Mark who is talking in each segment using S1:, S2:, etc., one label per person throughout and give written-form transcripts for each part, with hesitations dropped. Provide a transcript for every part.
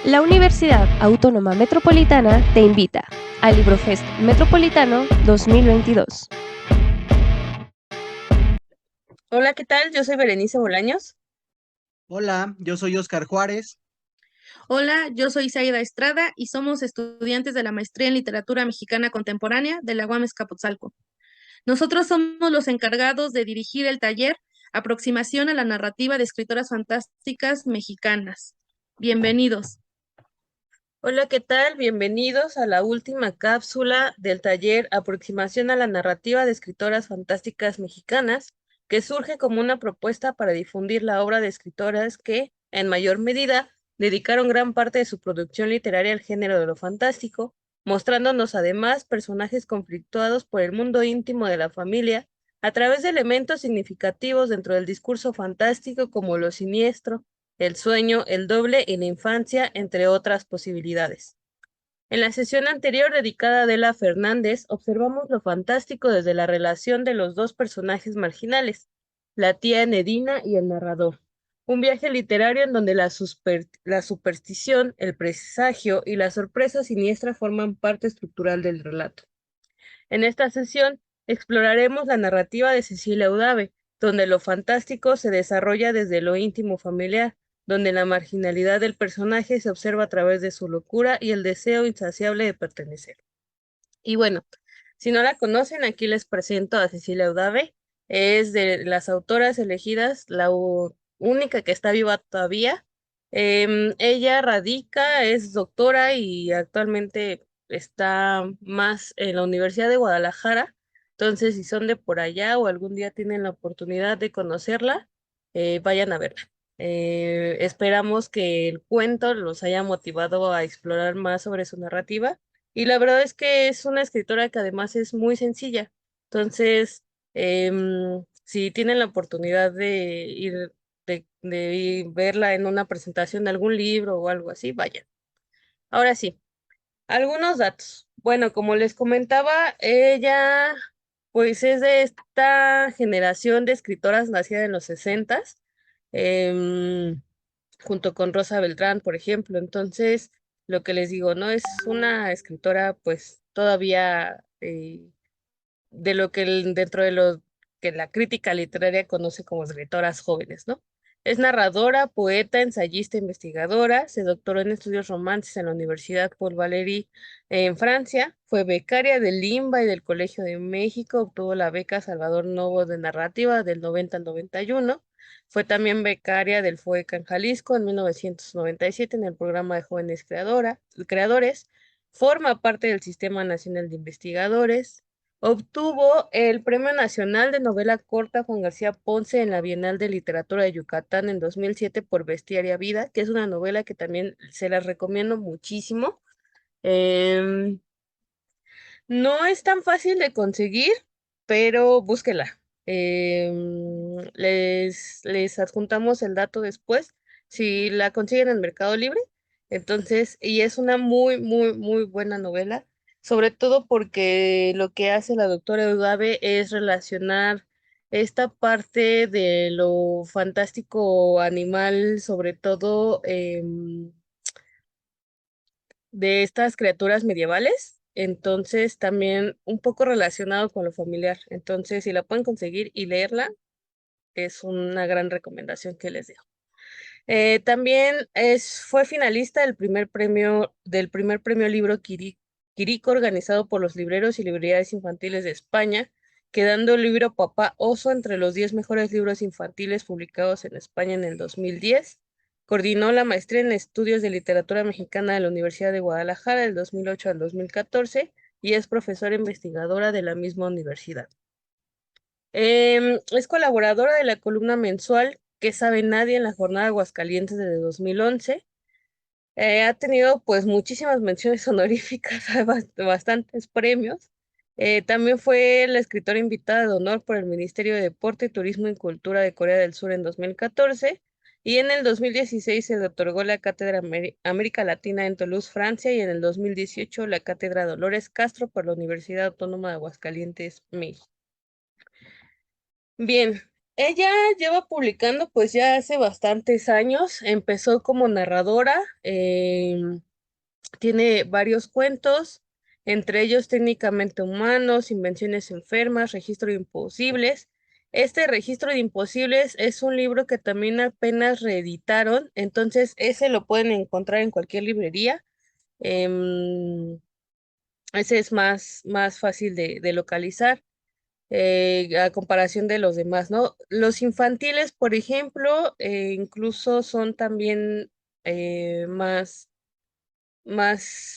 S1: La Universidad Autónoma Metropolitana te invita al LibroFest Metropolitano 2022.
S2: Hola, ¿qué tal? Yo soy Berenice Bolaños.
S3: Hola, yo soy Oscar Juárez.
S4: Hola, yo soy Zaida Estrada y somos estudiantes de la Maestría en Literatura Mexicana Contemporánea de la UAM Escapotzalco. Nosotros somos los encargados de dirigir el taller Aproximación a la narrativa de escritoras fantásticas mexicanas. Bienvenidos.
S2: Hola, ¿qué tal? Bienvenidos a la última cápsula del taller Aproximación a la narrativa de escritoras fantásticas mexicanas, que surge como una propuesta para difundir la obra de escritoras que, en mayor medida, dedicaron gran parte de su producción literaria al género de lo fantástico, mostrándonos además personajes conflictuados por el mundo íntimo de la familia a través de elementos significativos dentro del discurso fantástico como lo siniestro, el sueño, el doble y la infancia, entre otras posibilidades. En la sesión anterior dedicada a Adela Fernández, observamos lo fantástico desde la relación de los dos personajes marginales, la tía Nedina y el narrador. Un viaje literario en donde la superstición, el presagio y la sorpresa siniestra forman parte estructural del relato. En esta sesión exploraremos la narrativa de Cecilia Udave, donde lo fantástico se desarrolla desde lo íntimo familiar, donde la marginalidad del personaje se observa a través de su locura y el deseo insaciable de pertenecer. Y bueno, si no la conocen, aquí les presento a Cecilia Udave. Es de las autoras elegidas, la única que está viva todavía. Ella radica, es doctora y actualmente está más en la Universidad de Guadalajara. Entonces, si son de por allá o algún día tienen la oportunidad de conocerla, vayan a verla. Esperamos que el cuento los haya motivado a explorar más sobre su narrativa. Y la verdad es que es una escritora que además es muy sencilla. Entonces, si tienen la oportunidad de ir, de verla en una presentación de algún libro o algo así, vayan. Ahora sí, algunos datos. Bueno, como les comentaba, ella pues es de esta generación de escritoras nacidas en los 60, junto con Rosa Beltrán, por ejemplo. Entonces, lo que les digo, ¿no? Es una escritora pues todavía de lo que dentro de lo que la crítica literaria conoce como escritoras jóvenes, ¿no? Es narradora, poeta, ensayista, investigadora, se doctoró en estudios romances en la Universidad Paul Valéry en Francia, fue becaria del LIMBA y del Colegio de México, obtuvo la beca Salvador Novo de Narrativa del 90 al 91, fue también becaria del FOECA en Jalisco en 1997 en el programa de jóvenes creadores, forma parte del Sistema Nacional de Investigadores. Obtuvo el Premio Nacional de Novela Corta Juan García Ponce en la Bienal de Literatura de Yucatán en 2007 por Bestiaria Vida, que es una novela que también se las recomiendo muchísimo. Em, no es tan fácil de conseguir, pero búsquela. Les adjuntamos el dato después, si la consiguen en Mercado Libre. Entonces, y es una muy, muy, muy buena novela, sobre todo porque lo que hace la doctora Eudave es relacionar esta parte de lo fantástico animal, sobre todo de estas criaturas medievales, entonces también un poco relacionado con lo familiar. Entonces, si la pueden conseguir y leerla, es una gran recomendación que les dejo. También fue finalista del primer premio libro Quirico, organizado por los libreros y librerías infantiles de España, quedando el libro Papá Oso entre los 10 mejores libros infantiles publicados en España en el 2010. Coordinó la maestría en estudios de literatura mexicana de la Universidad de Guadalajara del 2008 al 2014 y es profesora investigadora de la misma universidad. Es colaboradora de la columna mensual ¿Qué sabe nadie en la jornada de Aguascalientes desde 2011? Ha tenido pues muchísimas menciones honoríficas, bastantes premios. También fue la escritora invitada de honor por el Ministerio de Deporte, Turismo y Cultura de Corea del Sur en 2014 y en el 2016 se le otorgó la Cátedra América Latina en Toulouse, Francia y en el 2018 la Cátedra Dolores Castro por la Universidad Autónoma de Aguascalientes, México. Bien, Ella lleva publicando pues ya hace bastantes años. Empezó como narradora, tiene varios cuentos, entre ellos Técnicamente Humanos, Invenciones Enfermas, Registro de Imposibles. Este Registro de Imposibles es un libro que también apenas reeditaron, entonces ese lo pueden encontrar en cualquier librería. Em, Ese es más fácil de localizar, a comparación de los demás, ¿no? Los infantiles, por ejemplo, incluso son también más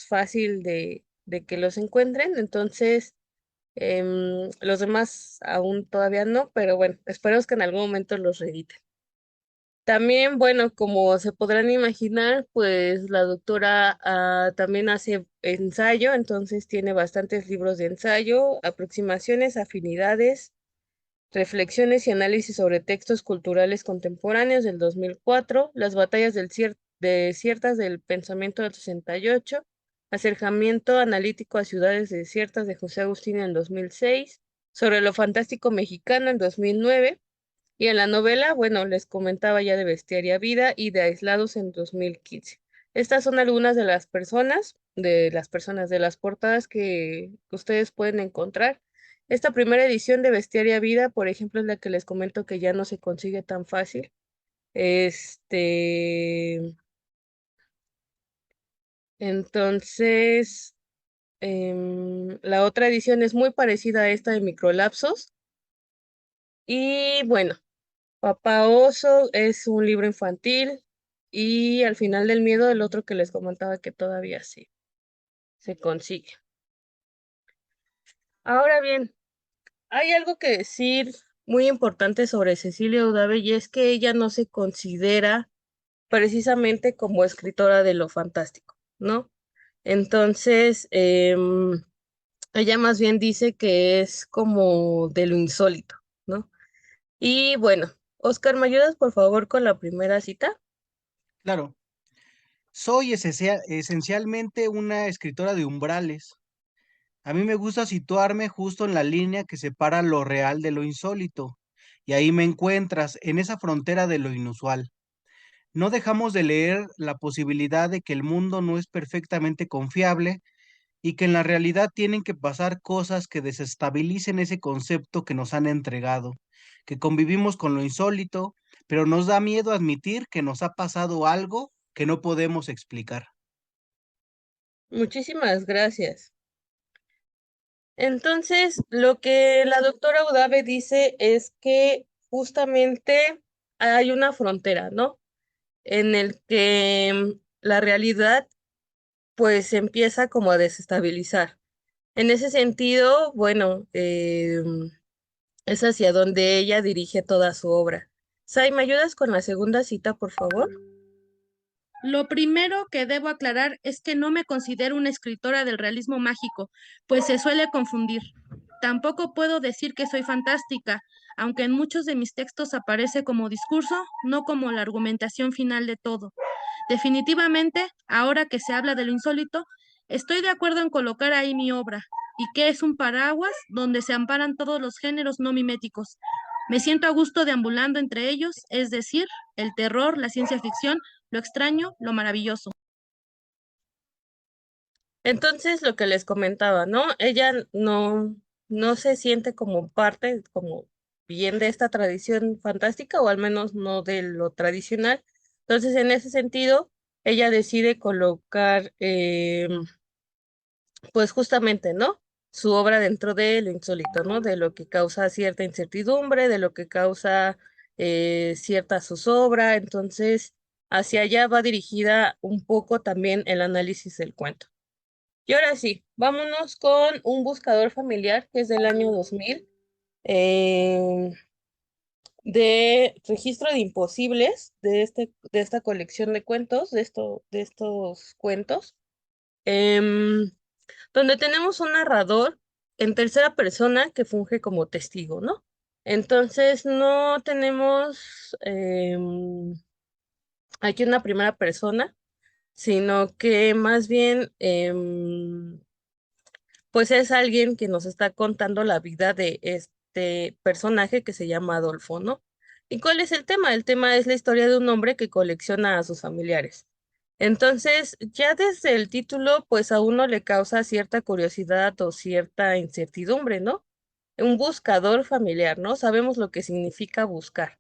S2: fácil de que los encuentren, entonces los demás aún todavía no, pero bueno, esperemos que en algún momento los reediten. También, bueno, como se podrán imaginar, pues la doctora también hace ensayo, entonces tiene bastantes libros de ensayo, aproximaciones, afinidades, reflexiones y análisis sobre textos culturales contemporáneos del 2004, las batallas desiertas del pensamiento del 68, acercamiento analítico a ciudades desiertas de José Agustín en 2006, sobre lo fantástico mexicano en 2009, y en la novela, bueno, les comentaba ya de Bestiaria Vida y de Aislados en 2015. Estas son algunas de las portadas que ustedes pueden encontrar. Esta primera edición de Bestiaria Vida, por ejemplo, es la que les comento que ya no se consigue tan fácil. Entonces, la otra edición es muy parecida a esta de Microlapsos. Y bueno, Papá Oso es un libro infantil y Al final del miedo, el otro que les comentaba que todavía sí se consigue. Ahora bien, hay algo que decir muy importante sobre Cecilia Udave y es que ella no se considera precisamente como escritora de lo fantástico, ¿no? Entonces, ella más bien dice que es como de lo insólito, ¿no? Y bueno, Oscar, ¿me ayudas por favor con la primera cita?
S3: Claro, soy esencialmente una escritora de umbrales. A mí me gusta situarme justo en la línea que separa lo real de lo insólito, y ahí me encuentras, en esa frontera de lo inusual. No dejamos de leer la posibilidad de que el mundo no es perfectamente confiable y que en la realidad tienen que pasar cosas que desestabilicen ese concepto que nos han entregado, que convivimos con lo insólito, pero nos da miedo admitir que nos ha pasado algo que no podemos explicar.
S2: Muchísimas gracias. Entonces, lo que la doctora Udave dice es que justamente hay una frontera, ¿no? En el que la realidad pues empieza como a desestabilizar. En ese sentido, bueno, es hacia donde ella dirige toda su obra. Sai, ¿me ayudas con la segunda cita, por favor?
S4: Lo primero que debo aclarar es que no me considero una escritora del realismo mágico, pues se suele confundir. Tampoco puedo decir que soy fantástica, aunque en muchos de mis textos aparece como discurso, no como la argumentación final de todo. Definitivamente, ahora que se habla de lo insólito, estoy de acuerdo en colocar ahí mi obra, y que es un paraguas donde se amparan todos los géneros no miméticos. Me siento a gusto deambulando entre ellos, es decir, el terror, la ciencia ficción, lo extraño, lo maravilloso.
S2: Entonces, lo que les comentaba, ¿no? Ella no se siente como parte, como bien de esta tradición fantástica, o al menos no de lo tradicional. Entonces, en ese sentido, ella decide colocar, pues justamente, ¿no? Su obra dentro de lo insólito, ¿no? De lo que causa cierta incertidumbre, de lo que causa cierta zozobra. Entonces, hacia allá va dirigida un poco también el análisis del cuento. Y ahora sí, vámonos con Un buscador familiar, que es del año 2000, eh, de Registro de Imposibles, de esta colección de cuentos, de estos cuentos, em, donde tenemos un narrador en tercera persona que funge como testigo, ¿no? Entonces no tenemos aquí una primera persona, sino que más bien pues es alguien que nos está contando la vida de este personaje que se llama Adolfo, ¿no? ¿Y cuál es el tema? El tema es la historia de un hombre que colecciona a sus familiares. Entonces, ya desde el título, pues a uno le causa cierta curiosidad o cierta incertidumbre, ¿no? Un buscador familiar, ¿no? Sabemos lo que significa buscar,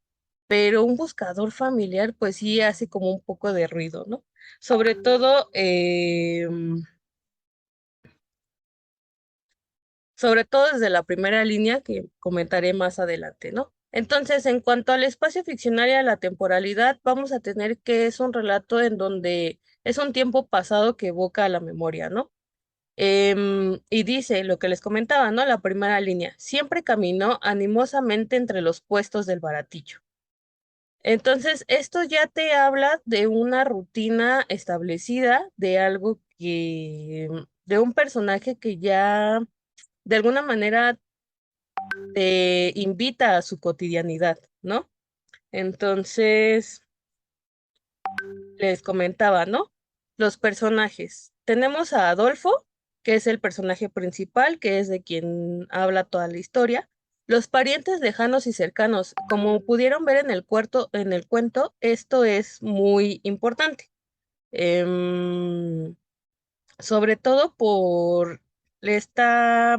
S2: pero un buscador familiar, pues sí hace como un poco de ruido, ¿no? Sobre todo, sobre todo desde la primera línea que comentaré más adelante, ¿no? Entonces, en cuanto al espacio ficcional y a la temporalidad, vamos a tener que es un relato en donde es un tiempo pasado que evoca a la memoria, ¿no? Y dice lo que les comentaba, ¿no? La primera línea, siempre caminó animosamente entre los puestos del baratillo. Entonces, esto ya te habla de una rutina establecida, de algo de un personaje que ya de alguna manera te invita a su cotidianidad, ¿no? Entonces, les comentaba, ¿no? Los personajes. Tenemos a Adolfo, que es el personaje principal, que es de quien habla toda la historia. Los parientes lejanos y cercanos, como pudieron ver en el cuento, esto es muy importante. Em, Sobre todo por esta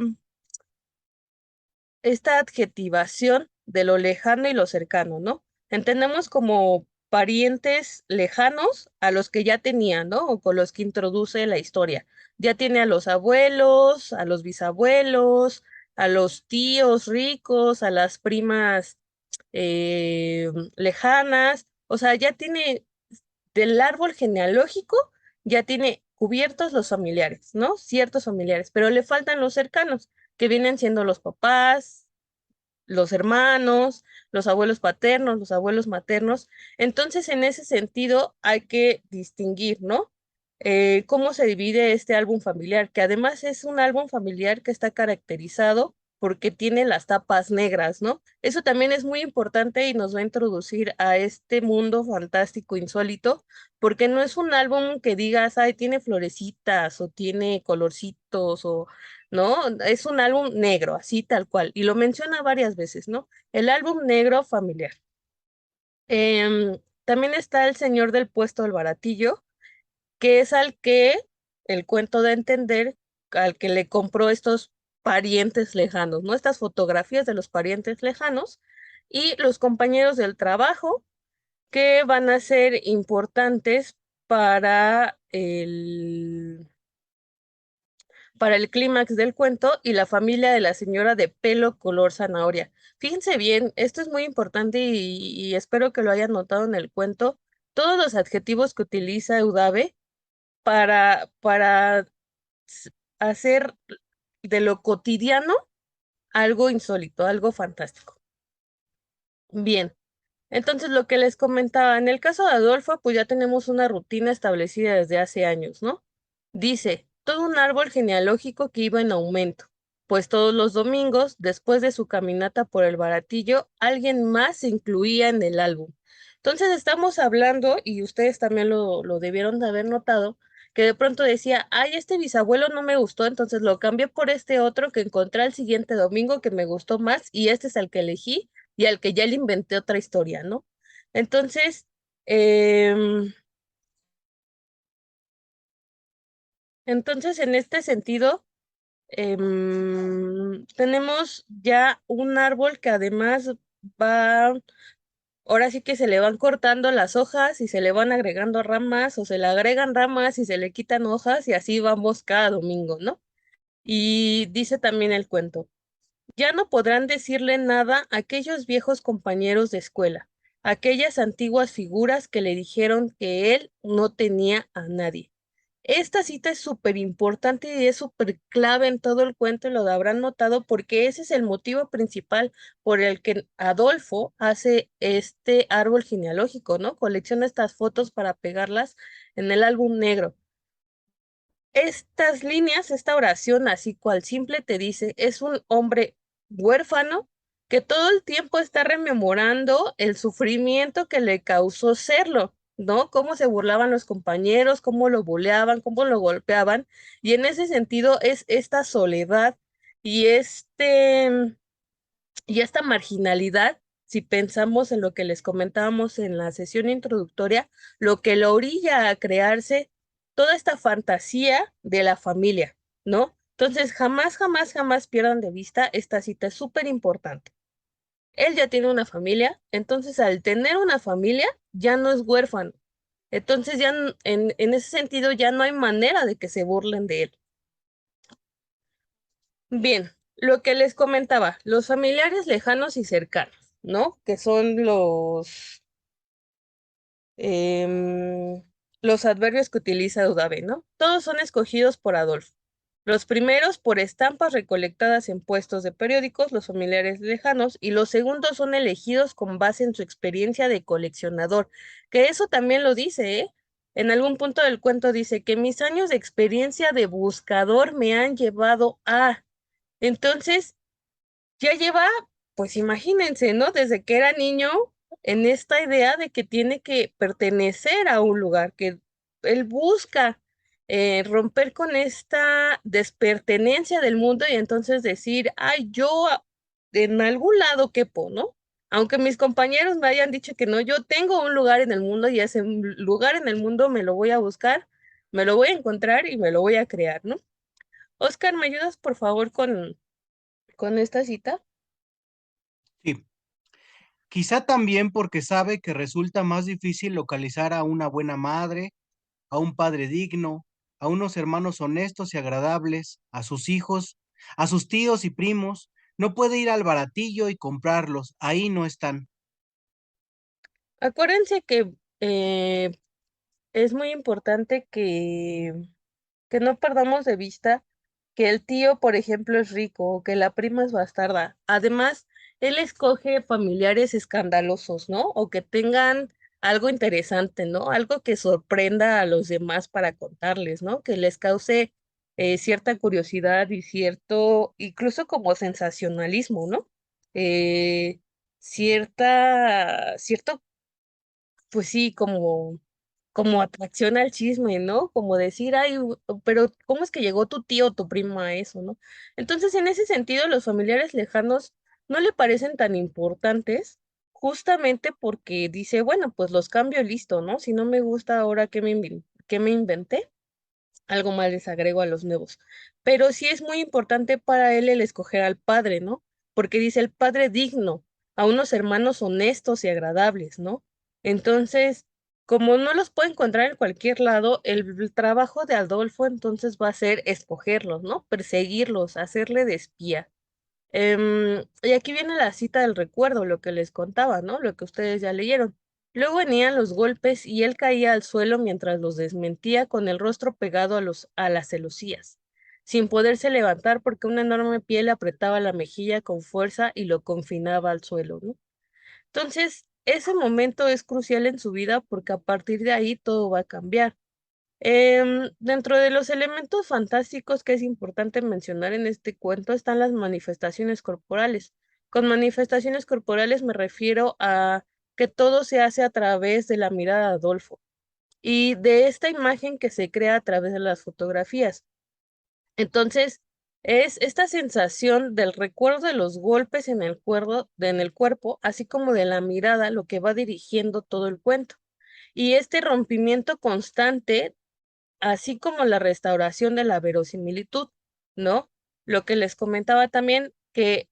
S2: esta adjetivación de lo lejano y lo cercano, ¿no? Entendemos como parientes lejanos a los que ya tenía, ¿no? O con los que introduce la historia. Ya tiene a los abuelos, a los bisabuelos, a los tíos ricos, a las primas eh, lejanas, o sea, ya tiene del árbol genealógico, ya tiene cubiertos los familiares, ¿no? Ciertos familiares, pero le faltan los cercanos, que vienen siendo los papás, los hermanos, los abuelos paternos, los abuelos maternos. Entonces, en ese sentido, hay que distinguir, ¿no? Cómo se divide este álbum familiar, que además es un álbum familiar que está caracterizado porque tiene las tapas negras, ¿no? Eso también es muy importante y nos va a introducir a este mundo fantástico, insólito, porque no es un álbum que digas, ay, tiene florecitas o tiene colorcitos o ¿no? Es un álbum negro, así tal cual, y lo menciona varias veces, ¿no? El álbum negro familiar. También está el señor del puesto del baratillo, que es al que el cuento da a entender, al que le compró estos parientes lejanos, ¿no? Estas fotografías de los parientes lejanos y los compañeros del trabajo que van a ser importantes para para el clímax del cuento y la familia de la señora de pelo color zanahoria. Fíjense bien, esto es muy importante y espero que lo hayan notado en el cuento. Todos los adjetivos que utiliza Eudave para hacer de lo cotidiano algo insólito, algo fantástico. Bien. Entonces, lo que les comentaba, en el caso de Adolfo, pues ya tenemos una rutina establecida desde hace años, ¿no? Dice, todo un árbol genealógico que iba en aumento, pues todos los domingos, después de su caminata por el baratillo, alguien más se incluía en el álbum. Entonces, estamos hablando, y ustedes también lo debieron de haber notado, que de pronto decía, ay, este bisabuelo no me gustó, entonces lo cambié por este otro que encontré el siguiente domingo que me gustó más, y este es el que elegí y al que ya le inventé otra historia, ¿no? Entonces, em, en este sentido, tenemos ya un árbol que además va, ahora sí que se le van cortando las hojas y se le van agregando ramas o se le agregan ramas y se le quitan hojas y así vamos cada domingo, ¿no? Y dice también el cuento. Ya no podrán decirle nada a aquellos viejos compañeros de escuela, aquellas antiguas figuras que le dijeron que él no tenía a nadie. Esta cita es súper importante y es súper clave en todo el cuento y lo habrán notado porque ese es el motivo principal por el que Adolfo hace este árbol genealógico, ¿no? Colecciona estas fotos para pegarlas en el álbum negro. Estas líneas, esta oración, así cual simple te dice, es un hombre huérfano que todo el tiempo está rememorando el sufrimiento que le causó serlo, ¿no? Cómo se burlaban los compañeros, cómo lo buleaban, cómo lo golpeaban. Y en ese sentido es esta soledad y y esta marginalidad si pensamos en lo que les comentábamos en la sesión introductoria, lo que lo orilla a crearse toda esta fantasía de la familia, ¿no? Entonces, jamás, jamás, jamás pierdan de vista esta cita, es súper importante. Él ya tiene una familia, entonces al tener una familia ya no es huérfano. Entonces ya en ese sentido ya no hay manera de que se burlen de él. Bien, lo que les comentaba, los familiares lejanos y cercanos, ¿no? Que son em, los adverbios que utiliza Udave, ¿no? Todos son escogidos por Adolfo. Los primeros por estampas recolectadas en puestos de periódicos, los familiares lejanos, y los segundos son elegidos con base en su experiencia de coleccionador, que eso también lo dice, ¿eh? En algún punto del cuento dice que mis años de experiencia de buscador me han llevado a... Entonces, ya lleva, pues imagínense, ¿no? Desde que era niño, en esta idea de que tiene que pertenecer a un lugar, que él busca romper con esta despertenencia del mundo y entonces decir, ay, en algún lado quepo, ¿no? Aunque mis compañeros me hayan dicho que no, yo tengo un lugar en el mundo y ese lugar en el mundo me lo voy a buscar, me lo voy a encontrar y me lo voy a crear, ¿no? Oscar, ¿me ayudas por favor con esta cita?
S3: Sí. Quizá también porque sabe que resulta más difícil localizar a una buena madre, a un padre digno, a unos hermanos honestos y agradables, a sus hijos, a sus tíos y primos. No puede ir al baratillo y comprarlos, ahí no están.
S2: Acuérdense que es muy importante que no perdamos de vista que el tío, por ejemplo, es rico o que la prima es bastarda. Además, él escoge familiares escandalosos, ¿no? O que tengan algo interesante, ¿no? Algo que sorprenda a los demás para contarles, ¿no? Que les cause cierta curiosidad y cierto, incluso como sensacionalismo, ¿no? Eh, cierto pues sí, como atracción al chisme, ¿no? Como decir, ay, pero ¿cómo es que llegó tu tío o tu primo a eso, ¿no? Entonces, en ese sentido, los familiares lejanos no le parecen tan importantes, justamente porque dice, bueno, pues los cambio y listo, ¿no? Si no me gusta ahora, qué me inventé? Algo más les agrego a los nuevos. Pero sí es muy importante para él el escoger al padre, ¿no? Porque dice el padre digno, a unos hermanos honestos y agradables, ¿no? Entonces, como no los puede encontrar en cualquier lado, el trabajo de Adolfo entonces va a ser escogerlos, ¿no? Perseguirlos, hacerle de espía. Y aquí viene la cita del recuerdo, lo que les contaba, ¿no? Lo que ustedes ya leyeron. Luego venían los golpes y él caía al suelo mientras los desmentía con el rostro pegado a las celosías, sin poderse levantar porque una enorme piel apretaba la mejilla con fuerza y lo confinaba al suelo, ¿no? Entonces, ese momento es crucial en su vida porque a partir de ahí todo va a cambiar. Dentro de los elementos fantásticos que es importante mencionar en este cuento están las manifestaciones corporales. Con manifestaciones corporales me refiero a que todo se hace a través de la mirada de Adolfo y de esta imagen que se crea a través de las fotografías. Entonces, es esta sensación del recuerdo de los golpes en el cuerpo, así como de la mirada, lo que va dirigiendo todo el cuento. Y este rompimiento constante así como la restauración de la verosimilitud, ¿no? Lo que les comentaba también, que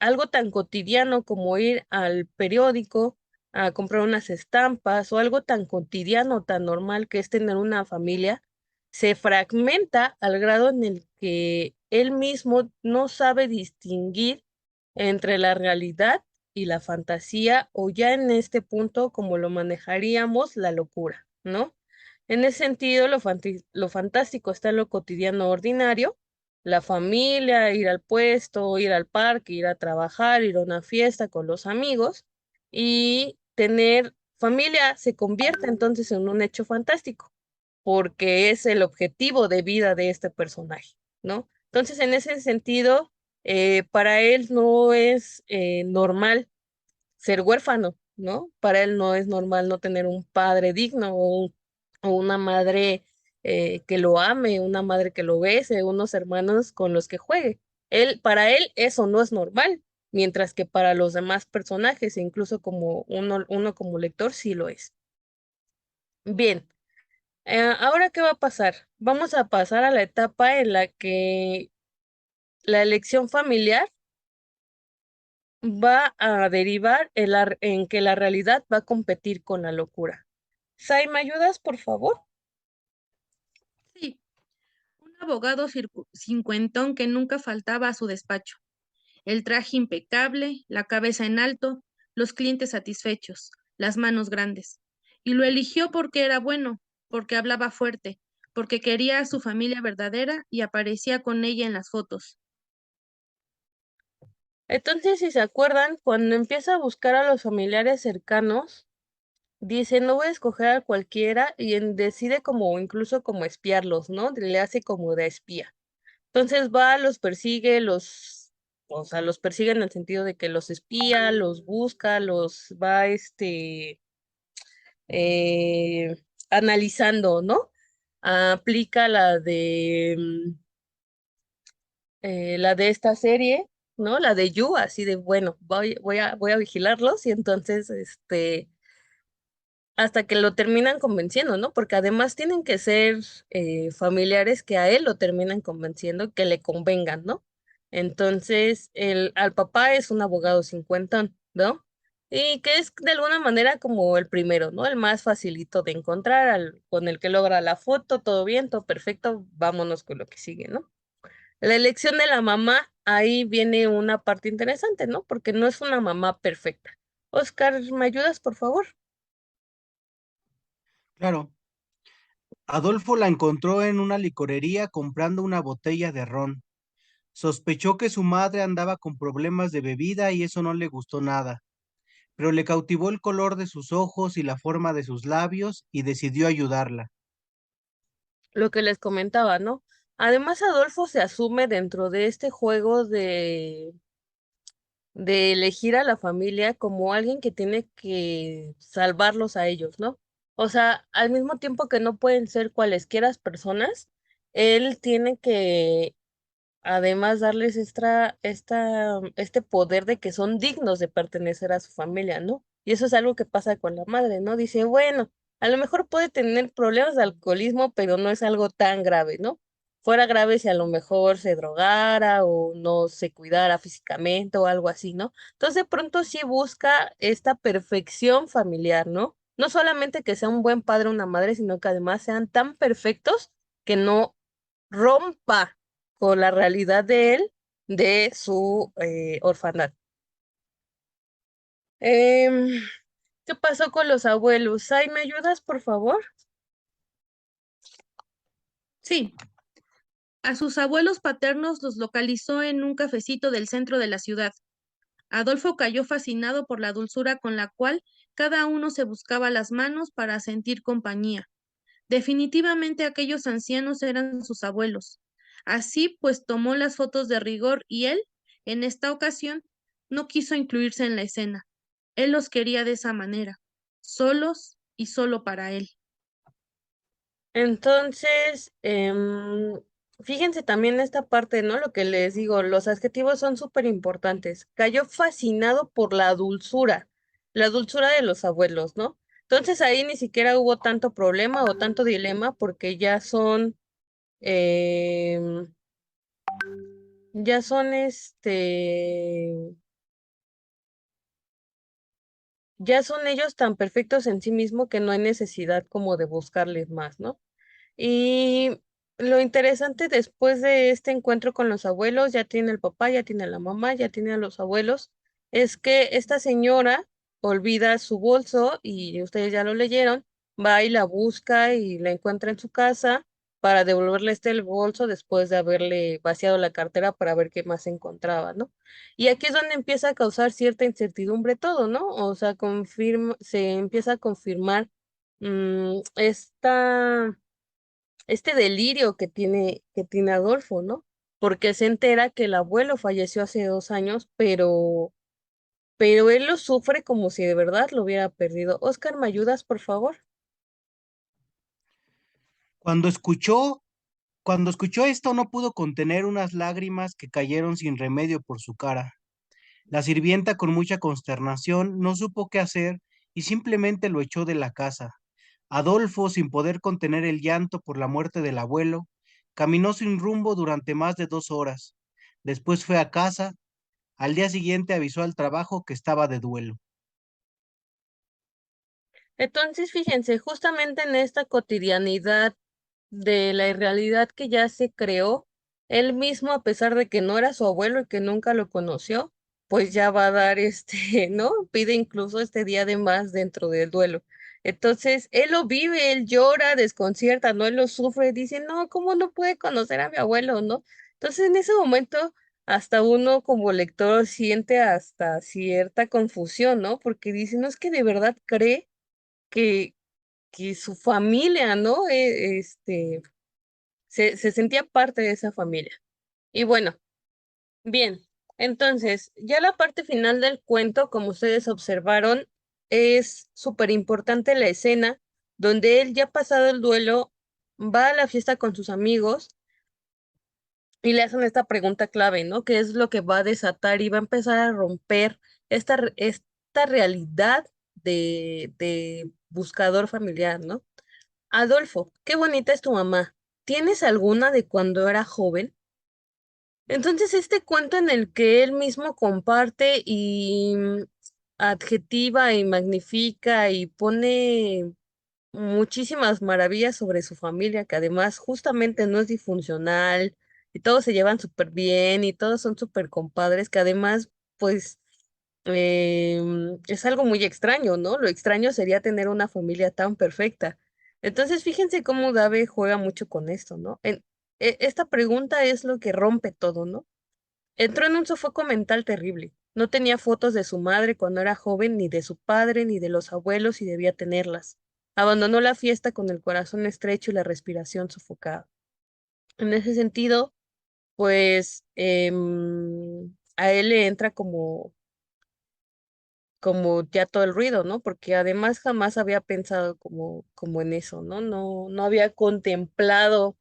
S2: algo tan cotidiano como ir al periódico a comprar unas estampas o algo tan cotidiano, tan normal que es tener una familia, se fragmenta al grado en el que él mismo no sabe distinguir entre la realidad y la fantasía o ya en este punto como lo manejaríamos la locura, ¿no? En ese sentido, lo fantástico está en lo cotidiano ordinario, la familia, ir al puesto, ir al parque, ir a trabajar, ir a una fiesta con los amigos y tener familia se convierte entonces en un hecho fantástico, porque es el objetivo de vida de este personaje, ¿no? Entonces, en ese sentido, para él no es normal ser huérfano, ¿no? Para él no es normal no tener un padre digno o una madre que lo ame, una madre que lo bese, unos hermanos con los que juegue. Para él eso no es normal. mientras que para los demás personajes, e incluso como uno como lector, sí lo es. Bien, ¿ahora qué va a pasar? Vamos a pasar a la etapa en la que la elección familiar va a derivar en que la realidad va a competir con la locura. Sai, ¿me ayudas, por favor?
S4: Sí, un abogado cincuentón que nunca faltaba a su despacho. El traje impecable, la cabeza en alto, los clientes satisfechos, las manos grandes. Y lo eligió porque era bueno, porque hablaba fuerte, porque quería a su familia verdadera y aparecía con ella en las fotos.
S2: Entonces, si se acuerdan, cuando empieza a buscar a los familiares cercanos, dice, no voy a escoger a cualquiera y decide como incluso como espiarlos, ¿no? Le hace como de espía. Entonces va, los persigue, o sea, los persigue en el sentido de que los espía, los busca, los va, analizando, ¿no? Aplica la de esta serie, ¿no? La de You, así de, bueno, voy a vigilarlos y entonces, hasta que lo terminan convenciendo, ¿no? Porque además tienen que ser familiares que a él lo terminan convenciendo, que le convengan, ¿no? Entonces, al papá es un abogado cincuentón, ¿no? Y que es de alguna manera como el primero, ¿no? El más facilito de encontrar, con el que logra la foto, todo bien, todo perfecto, vámonos con lo que sigue, ¿no? La elección de la mamá, ahí viene una parte interesante, ¿no? Porque no es una mamá perfecta. Oscar, ¿me ayudas, por favor?
S3: Claro. Adolfo la encontró en una licorería comprando una botella de ron. Sospechó que su madre andaba con problemas de bebida y eso no le gustó nada, pero le cautivó el color de sus ojos y la forma de sus labios y decidió ayudarla.
S2: Lo que les comentaba, ¿no? Además, Adolfo se asume dentro de este juego de elegir a la familia como alguien que tiene que salvarlos a ellos, ¿no? O sea, al mismo tiempo que no pueden ser cualesquiera personas, él tiene que además darles este poder de que son dignos de pertenecer a su familia, ¿no? Y eso es algo que pasa con la madre, ¿no? Dice, bueno, a lo mejor puede tener problemas de alcoholismo, pero no es algo tan grave, ¿no? Fuera grave si a lo mejor se drogara o no se cuidara físicamente o algo así, ¿no? Entonces de pronto sí busca esta perfección familiar, ¿no? No solamente que sea un buen padre o una madre, sino que además sean tan perfectos que no rompa con la realidad de él, de su orfandad. Em, ¿Qué pasó con los abuelos? Ay, ¿me ayudas, por favor?
S4: Sí, a sus abuelos paternos los localizó en un cafecito del centro de la ciudad. Adolfo cayó fascinado por la dulzura con la cual cada uno se buscaba las manos para sentir compañía. Definitivamente aquellos ancianos eran sus abuelos. Así pues tomó las fotos de rigor y él, en esta ocasión, no quiso incluirse en la escena. Él los quería de esa manera, solos y solo para él.
S2: Entonces, fíjense también esta parte, ¿no? Lo que les digo, los adjetivos son súper importantes. Cayó fascinado por la dulzura de los abuelos, ¿no? Entonces ahí ni siquiera hubo tanto problema o tanto dilema porque em, ya son ya son ellos tan perfectos en sí mismos que no hay necesidad como de buscarles más, ¿no? Y lo interesante después de este encuentro con los abuelos, ya tiene el papá, ya tiene la mamá, ya tiene a los abuelos, es que esta señora olvida su bolso y ustedes ya lo leyeron, va y la busca y la encuentra en su casa para devolverle el bolso después de haberle vaciado la cartera para ver qué más encontraba, ¿no? Y aquí es donde empieza a causar cierta incertidumbre todo, ¿no? O sea, se empieza a confirmar este delirio que tiene Adolfo, ¿no? Porque se entera que el abuelo falleció hace 2 años, pero él lo sufre como si de verdad lo hubiera perdido. Oscar, ¿me ayudas, por favor?
S3: Cuando escuchó, cuando escuchó esto no pudo contener unas lágrimas que cayeron sin remedio por su cara. La sirvienta, con mucha consternación, no supo qué hacer y simplemente lo echó de la casa. Adolfo, sin poder contener el llanto por la muerte del abuelo, caminó sin rumbo durante más de 2 horas. Después fue a casa. Al día siguiente avisó al trabajo que estaba de duelo.
S2: Entonces, fíjense, justamente en esta cotidianidad de la irrealidad que ya se creó, él mismo, a pesar de que no era su abuelo y que nunca lo conoció, pues ya va a dar ¿no? Pide incluso este día de más dentro del duelo. Entonces, él lo vive, él llora, desconcierta, ¿no? Él lo sufre, dice, no, ¿cómo no puede conocer a mi abuelo, no? Entonces, en ese momento, hasta uno como lector siente hasta cierta confusión, ¿no? Porque dice, no es que de verdad cree que, que su familia, ¿no? Se sentía parte de esa familia. Y bueno, bien, entonces, ya la parte final del cuento, como ustedes observaron, es súper importante la escena donde él, ya pasado el duelo, va a la fiesta con sus amigos y le hacen esta pregunta clave, ¿no? ¿Qué es lo que va a desatar y va a empezar a romper esta realidad de buscador familiar, ¿no? Adolfo, qué bonita es tu mamá. ¿Tienes alguna de cuando era joven? Entonces, este cuento en el que él mismo comparte y adjetiva y magnifica y pone muchísimas maravillas sobre su familia, que además justamente no es disfuncional y todos se llevan súper bien y todos son súper compadres, que además, pues, es algo muy extraño, ¿no? Lo extraño sería tener una familia tan perfecta. Entonces, fíjense cómo Dave juega mucho con esto, ¿no? Esta pregunta es lo que rompe todo, ¿no? Entró en un sofoco mental terrible. No tenía fotos de su madre cuando era joven, ni de su padre, ni de los abuelos, y debía tenerlas. Abandonó la fiesta con el corazón estrecho y la respiración sofocada. En ese sentido, pues a él le entra como ya todo el ruido, ¿no? Porque además jamás había pensado como en eso, ¿no? No había contemplado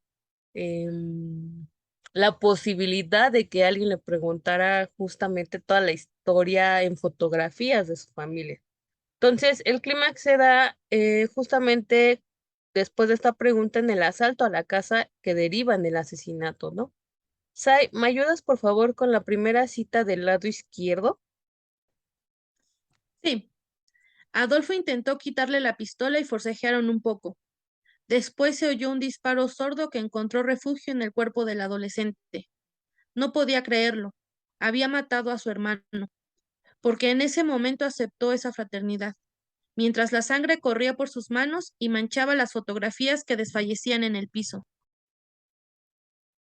S2: em, la posibilidad de que alguien le preguntara justamente toda la historia en fotografías de su familia. Entonces, el clímax se da justamente después de esta pregunta en el asalto a la casa que deriva en el asesinato, ¿no? Sai, ¿me ayudas por favor con la primera cita del lado izquierdo?
S4: Sí, Adolfo intentó quitarle la pistola y forcejearon un poco. Después se oyó un disparo sordo que encontró refugio en el cuerpo del adolescente. No podía creerlo. Había matado a su hermano, porque en ese momento aceptó esa fraternidad, mientras la sangre corría por sus manos y manchaba las fotografías que desfallecían en el piso.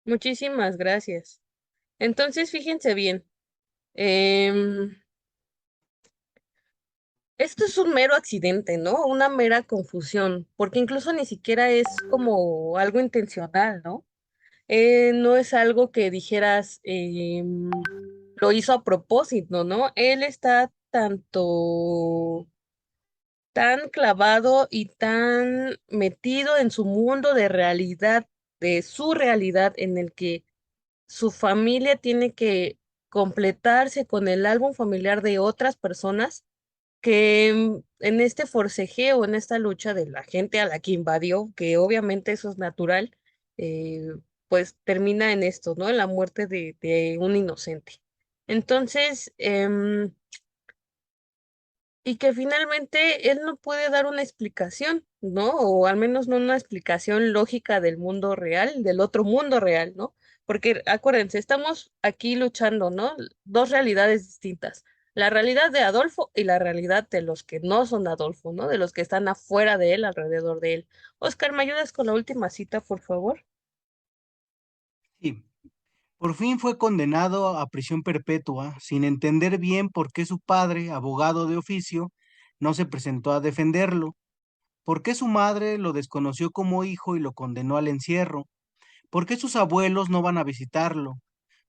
S2: Muchísimas gracias. Entonces, fíjense bien. em, Esto es un mero accidente, ¿no? Una mera confusión, porque incluso ni siquiera es como algo intencional, ¿no? No es algo que dijeras, lo hizo a propósito, ¿no? Él está tan clavado y tan metido en su mundo de realidad, de su realidad, en el que su familia tiene que completarse con el álbum familiar de otras personas que en este forcejeo, en esta lucha de la gente a la que invadió, que obviamente eso es natural, eh, pues termina en esto, ¿no? En la muerte de un inocente. Entonces, y que finalmente él no puede dar una explicación, ¿no? O al menos no una explicación lógica del mundo real, del otro mundo real, ¿no? Porque acuérdense, estamos aquí luchando, ¿no? Dos realidades distintas. La realidad de Adolfo y la realidad de los que no son Adolfo, ¿no? De los que están afuera de él, alrededor de él. Oscar, ¿me ayudas con la última cita, por favor?
S3: Sí, por fin fue condenado a prisión perpetua, sin entender bien por qué su padre, abogado de oficio, no se presentó a defenderlo, por qué su madre lo desconoció como hijo y lo condenó al encierro, por qué sus abuelos no van a visitarlo,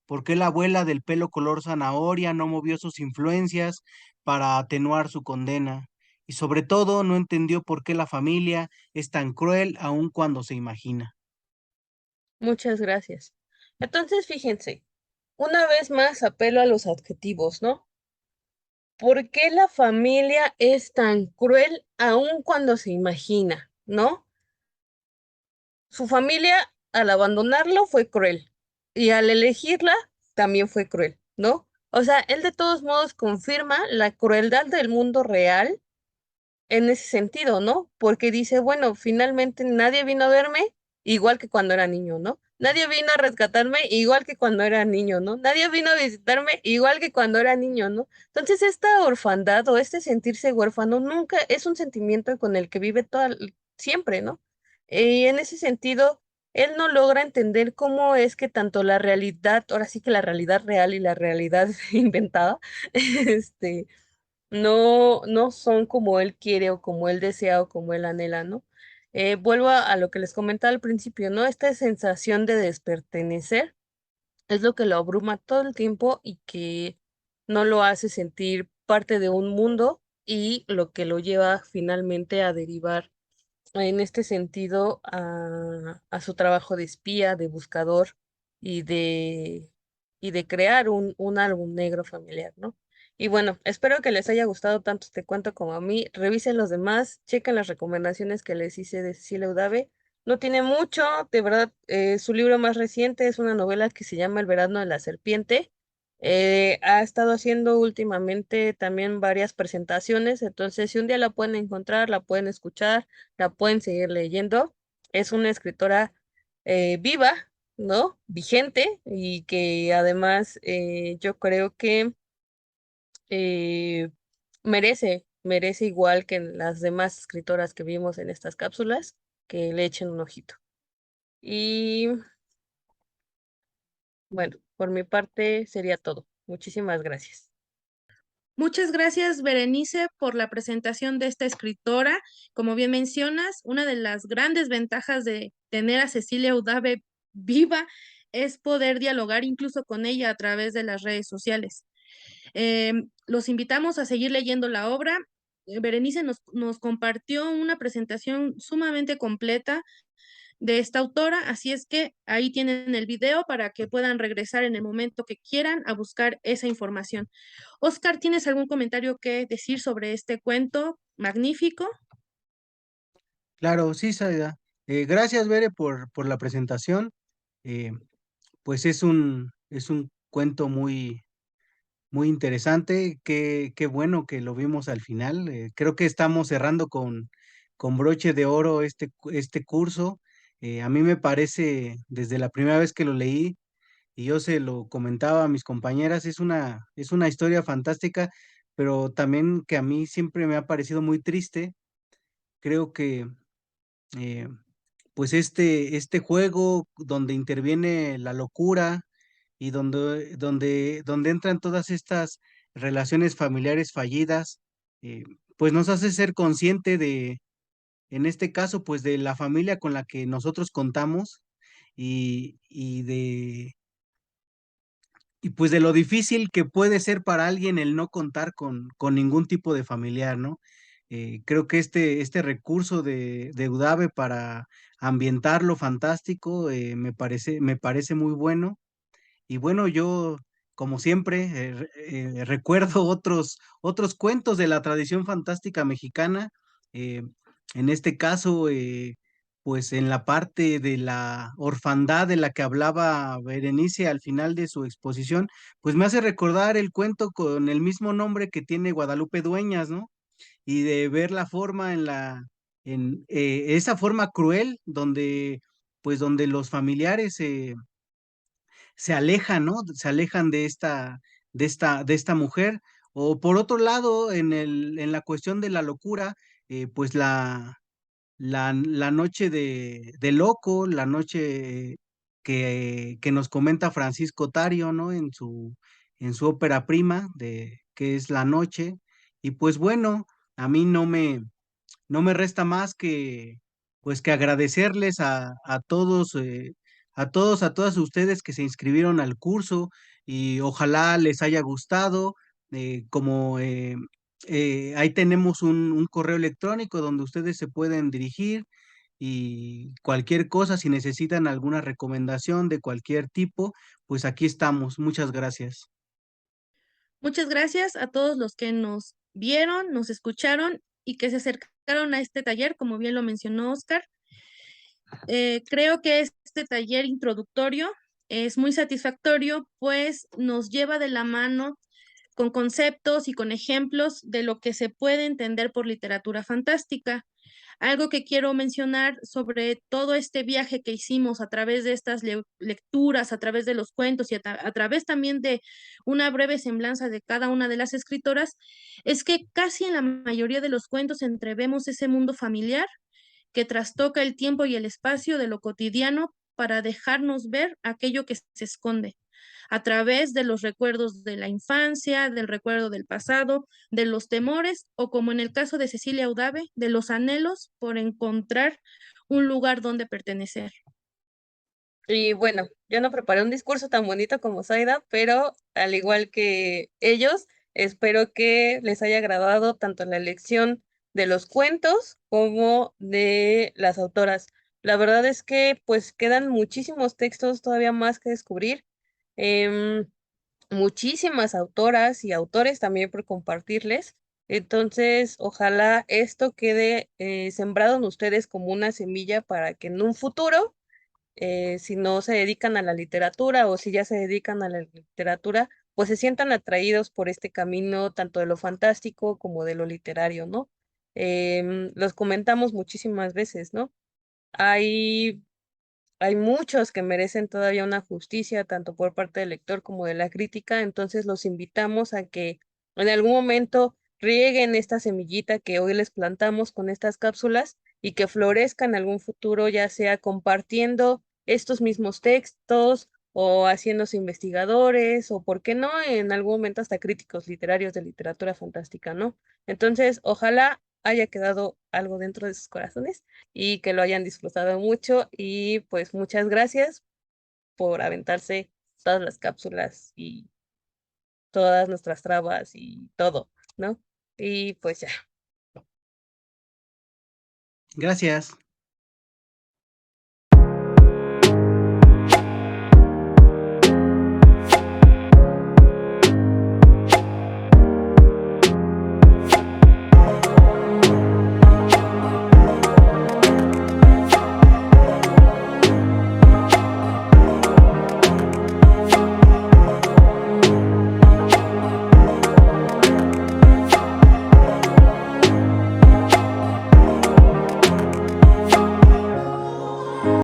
S3: por qué la abuela del pelo color zanahoria no movió sus influencias para atenuar su condena, y sobre todo no entendió por qué la familia es tan cruel aun cuando se imagina.
S2: Muchas gracias. Entonces, fíjense, una vez más apelo a los adjetivos, ¿no? ¿por qué la familia es tan cruel aun cuando se imagina, ¿no? Su familia al abandonarlo fue cruel y al elegirla también fue cruel, ¿no? O sea, él de todos modos confirma la crueldad del mundo real en ese sentido, ¿no? Porque dice, bueno, finalmente nadie vino a verme igual que cuando era niño, ¿no? Nadie vino a rescatarme igual que cuando era niño, ¿no? Nadie vino a visitarme igual que cuando era niño, ¿no? Entonces, esta orfandad o este sentirse huérfano nunca es un sentimiento con el que vive siempre, ¿no? Y en ese sentido, él no logra entender cómo es que tanto la realidad, ahora sí que la realidad real y la realidad inventada, este, no son como él quiere o como él desea o como él anhela, ¿no? Vuelvo a lo que les comentaba al principio, ¿no? Esta sensación de despertenecer es lo que lo abruma todo el tiempo y que no lo hace sentir parte de un mundo y lo que lo lleva finalmente a derivar en este sentido a su trabajo de espía, de buscador y y de crear un álbum negro familiar, ¿no? Y bueno, espero que les haya gustado tanto este cuento como a mí. Revisen los demás, chequen las recomendaciones que les hice de Cecilia Udave. No tiene mucho, de verdad, su libro más reciente es una novela que se llama El verano de la serpiente. Ha estado haciendo últimamente también varias presentaciones, entonces si un día la pueden encontrar, la pueden escuchar, la pueden seguir leyendo. Es una escritora viva, ¿no? Vigente y que además yo creo que eh, merece igual que las demás escritoras que vimos en estas cápsulas, que le echen un ojito. Y bueno, por mi parte sería todo. Muchísimas gracias.
S4: Muchas gracias, Berenice, por la presentación de esta escritora. Como bien mencionas, una de las grandes ventajas de tener a Cecilia Udave viva es poder dialogar incluso con ella a través de las redes sociales. Los invitamos a seguir leyendo la obra. Berenice nos compartió una presentación sumamente completa de esta autora, así es que ahí tienen el video para que puedan regresar en el momento que quieran a buscar esa información. Oscar, ¿tienes algún comentario que decir sobre este cuento magnífico?
S3: Claro, sí, Saida. Gracias, Bere, por la presentación. Eh, pues es un cuento muy interesante. Qué bueno que lo vimos al final. Creo que estamos cerrando con broche de oro este curso. A mí me parece, desde la primera vez que lo leí, y yo se lo comentaba a mis compañeras, es una historia fantástica, pero también que a mí siempre me ha parecido muy triste. Creo que eh, pues este juego donde interviene la locura y donde entran todas estas relaciones familiares fallidas, eh, pues nos hace ser consciente en este caso, pues de la familia con la que nosotros contamos y y pues de lo difícil que puede ser para alguien el no contar con ningún tipo de familiar, ¿no? Creo que este recurso de Udave para ambientarlo fantástico me parece muy bueno. Y bueno, yo, como siempre, recuerdo otros cuentos de la tradición fantástica mexicana. eh, en este caso, pues en la parte de la orfandad de la que hablaba Berenice al final de su exposición, pues me hace recordar el cuento con el mismo nombre que tiene Guadalupe Dueñas, ¿no? Y de ver la forma en esa forma cruel donde, pues donde los familiares se alejan, ¿no? Se alejan de esta mujer. O por otro lado, en la cuestión de la locura, pues la noche de loco, la noche que nos comenta Francisco Tario, ¿no? En su ópera prima, que es La Noche. Y pues bueno, a mí no me resta más que, pues, que agradecerles a todas ustedes que se inscribieron al curso y ojalá les haya gustado. Como ahí tenemos un correo electrónico donde ustedes se pueden dirigir y cualquier cosa, si necesitan alguna recomendación de cualquier tipo, pues aquí estamos. Muchas gracias.
S4: Muchas gracias a todos los que nos vieron, nos escucharon y que se acercaron a este taller, como bien lo mencionó Oscar. Creo que este taller introductorio es muy satisfactorio, pues nos lleva de la mano con conceptos y con ejemplos de lo que se puede entender por literatura fantástica. Algo que quiero mencionar sobre todo este viaje que hicimos a través de estas lecturas, a través de los cuentos y a través también de una breve semblanza de cada una de las escritoras, es que casi en la mayoría de los cuentos entrevemos ese mundo familiar que trastoca el tiempo y el espacio de lo cotidiano para dejarnos ver aquello que se esconde a través de los recuerdos de la infancia, del recuerdo del pasado, de los temores o, como en el caso de Cecilia Udave, de los anhelos por encontrar un lugar donde pertenecer.
S2: Y bueno, yo no preparé un discurso tan bonito como Zaida, pero al igual que ellos, espero que les haya agradado tanto la elección de los cuentos como de las autoras. La verdad es que pues quedan muchísimos textos todavía más que descubrir. em, Muchísimas autoras y autores también por compartirles. Entonces, ojalá esto quede sembrado en ustedes como una semilla para que en un futuro, si no se dedican a la literatura o si ya se dedican a la literatura, pues se sientan atraídos por este camino tanto de lo fantástico como de lo literario, ¿no? Los comentamos muchísimas veces, ¿no? Hay hay muchos que merecen todavía una justicia, tanto por parte del lector como de la crítica, entonces los invitamos a que en algún momento rieguen esta semillita que hoy les plantamos con estas cápsulas y que florezca en algún futuro, ya sea compartiendo estos mismos textos o haciéndose investigadores o, por qué no, en algún momento hasta críticos literarios de literatura fantástica, ¿no? Entonces, ojalá haya quedado algo dentro de sus corazones y que lo hayan disfrutado mucho y pues muchas gracias por aventarse todas las cápsulas y todas nuestras trabas y todo, ¿no? Y pues ya.
S3: Gracias.